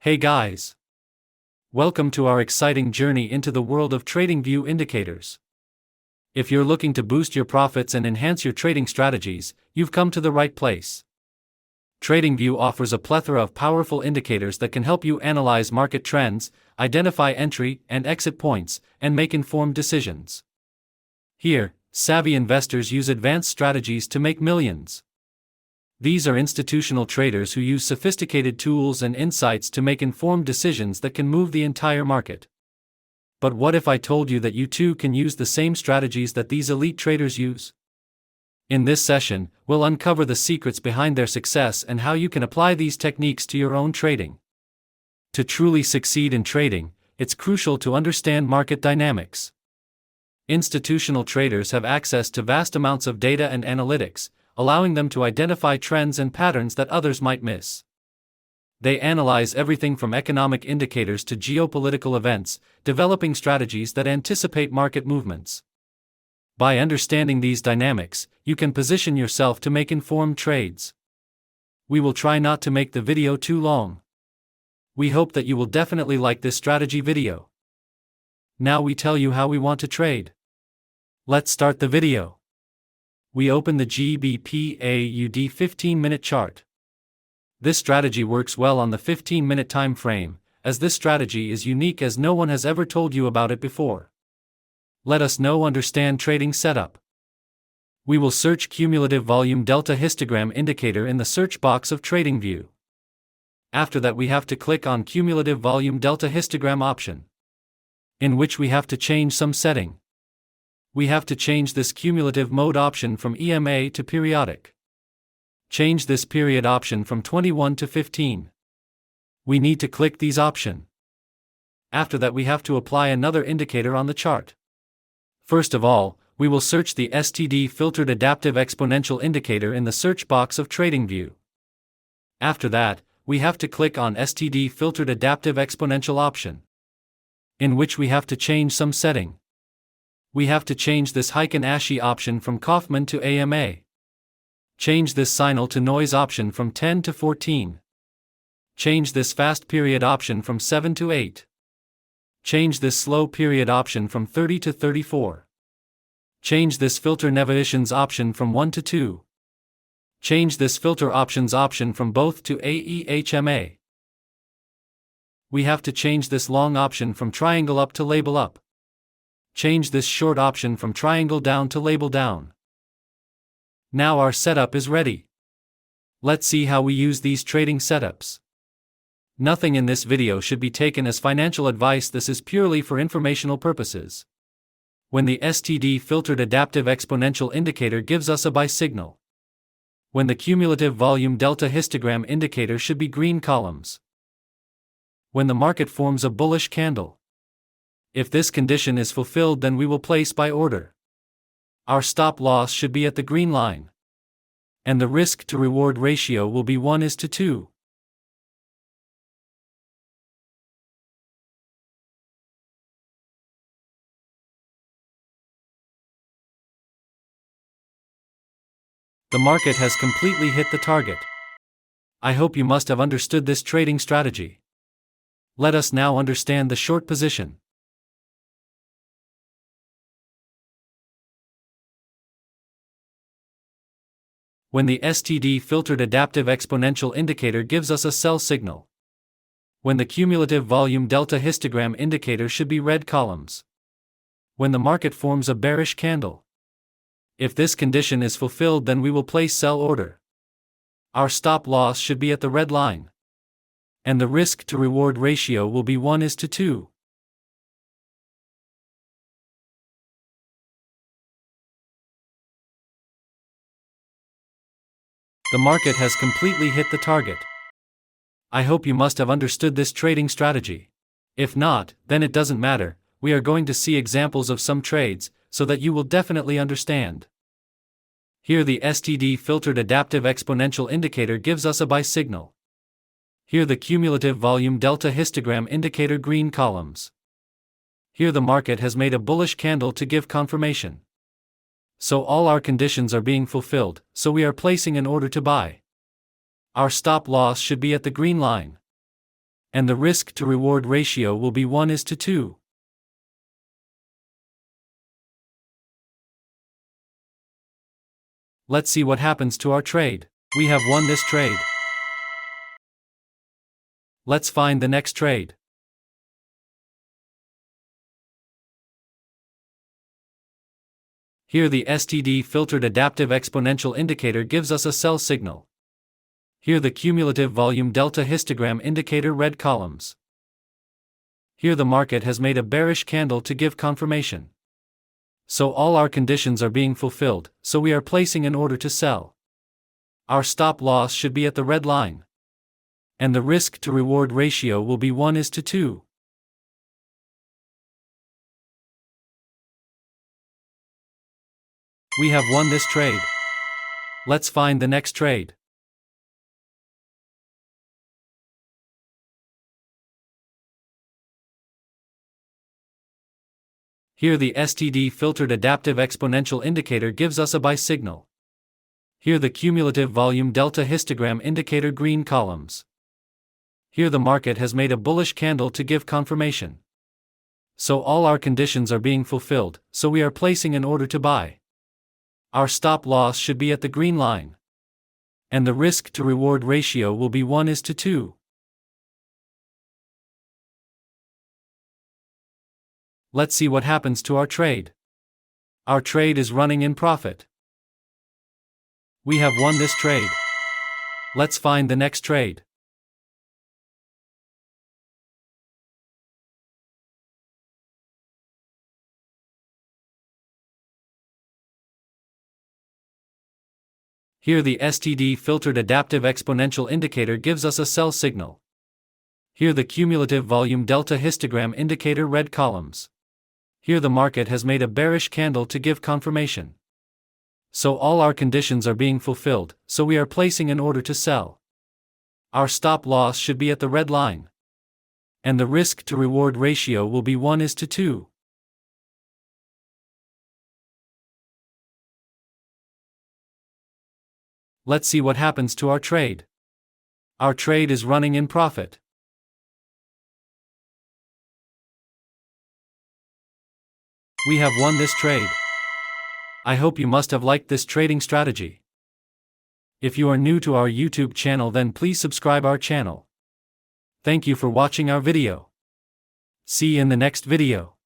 Hey guys! Welcome to our exciting journey into the world of Tradingview indicators. If you're looking to boost your profits and enhance your trading strategies, you've come to the right place. Tradingview offers a plethora of powerful indicators that can help you analyze market trends, identify entry and exit points, and make informed decisions. Here, savvy investors use advanced strategies to make millions. These are institutional traders who use sophisticated tools and insights to make informed decisions that can move the entire market. But what if I told you that you too can use the same strategies that these elite traders use? In this session, we'll uncover the secrets behind their success and how you can apply these techniques to your own trading. To truly succeed in trading, it's crucial to understand market dynamics. Institutional traders have access to vast amounts of data and analytics, allowing them to identify trends and patterns that others might miss. They analyze everything from economic indicators to geopolitical events, developing strategies that anticipate market movements. By understanding these dynamics, you can position yourself to make informed trades. We will try not to make the video too long. We hope that you will definitely like this strategy video. Now we tell you how we want to trade. Let's start the video. We open the GBP/AUD 15-minute chart. This strategy works well on the 15-minute time frame, as this strategy is unique as no one has ever told you about it before. Let us now understand trading setup. We will search Cumulative Volume Delta Histogram Indicator in the search box of Tradingview. After that we have to click on Cumulative Volume Delta Histogram option, in which we have to change some setting. We have to change this cumulative mode option from EMA to periodic. Change this period option from 21 to 15. We need to click these options. After that we have to apply another indicator on the chart. First of all, we will search the STD Filtered Adaptive Exponential Indicator in the search box of Tradingview. After that, we have to click on STD Filtered Adaptive Exponential option, in which we have to change some setting. We have to change this Heiken-Ashi option from Kaufman to AMA. Change this signal to noise option from 10 to 14. Change this fast period option from 7 to 8. Change this slow period option from 30 to 34. Change this filter navigations option from 1 to 2. Change this filter options option from both to AEHMA. We have to change this long option from triangle up to label up. Change this short option from triangle down to label down. Now our setup is ready. Let's see how we use these trading setups. Nothing in this video should be taken as financial advice. This is purely for informational purposes. When the STD Filtered Adaptive Exponential Indicator gives us a buy signal. When the Cumulative Volume Delta Histogram Indicator should be green columns. When the market forms a bullish candle. If this condition is fulfilled, then we will place buy order. Our stop loss should be at the green line. And the risk to reward ratio will be 1:2. The market has completely hit the target. I hope you must have understood this trading strategy. Let us now understand the short position. When the STD Filtered Adaptive Exponential Indicator gives us a sell signal. When the Cumulative Volume Delta Histogram Indicator should be red columns. When the market forms a bearish candle. If this condition is fulfilled, then we will place sell order. Our stop loss should be at the red line. And the risk to reward ratio will be 1:2. The market has completely hit the target. I hope you must have understood this trading strategy. If not, then it doesn't matter. We are going to see examples of some trades, so that you will definitely understand. Here the STD Filtered Adaptive Exponential Indicator gives us a buy signal. Here the Cumulative Volume Delta Histogram Indicator green columns. Here the market has made a bullish candle to give confirmation. So all our conditions are being fulfilled, so we are placing an order to buy. Our stop loss should be at the green line. and the risk to reward ratio will be 1:2. Let's see what happens to our trade. We have won this trade. Let's find the next trade. Here the STD filtered adaptive exponential indicator gives us a sell signal. Here the cumulative volume delta histogram indicator red columns. Here the market has made a bearish candle to give confirmation. So all our conditions are being fulfilled, so we are placing an order to sell. Our stop loss should be at the red line. And the risk to reward ratio will be 1:2. We have won this trade. Let's find the next trade. Here the STD filtered adaptive exponential indicator gives us a buy signal. Here the cumulative volume delta histogram indicator green columns. Here the market has made a bullish candle to give confirmation. So all our conditions are being fulfilled, so we are placing an order to buy. Our stop loss should be at the green line. And the risk to reward ratio will be 1:2. Let's see what happens to our trade. Our trade is running in profit. We have won this trade. Let's find the next trade. Here the STD filtered adaptive exponential indicator gives us a sell signal. Here the cumulative volume delta histogram indicator red columns. Here the market has made a bearish candle to give confirmation. So all our conditions are being fulfilled, so we are placing an order to sell. Our stop loss should be at the red line. And the risk to reward ratio will be 1:2. Let's see what happens to our trade. Our trade is running in profit. We have won this trade. I hope you must have liked this trading strategy. If you are new to our YouTube channel, then please subscribe our channel. Thank you for watching our video. See you in the next video.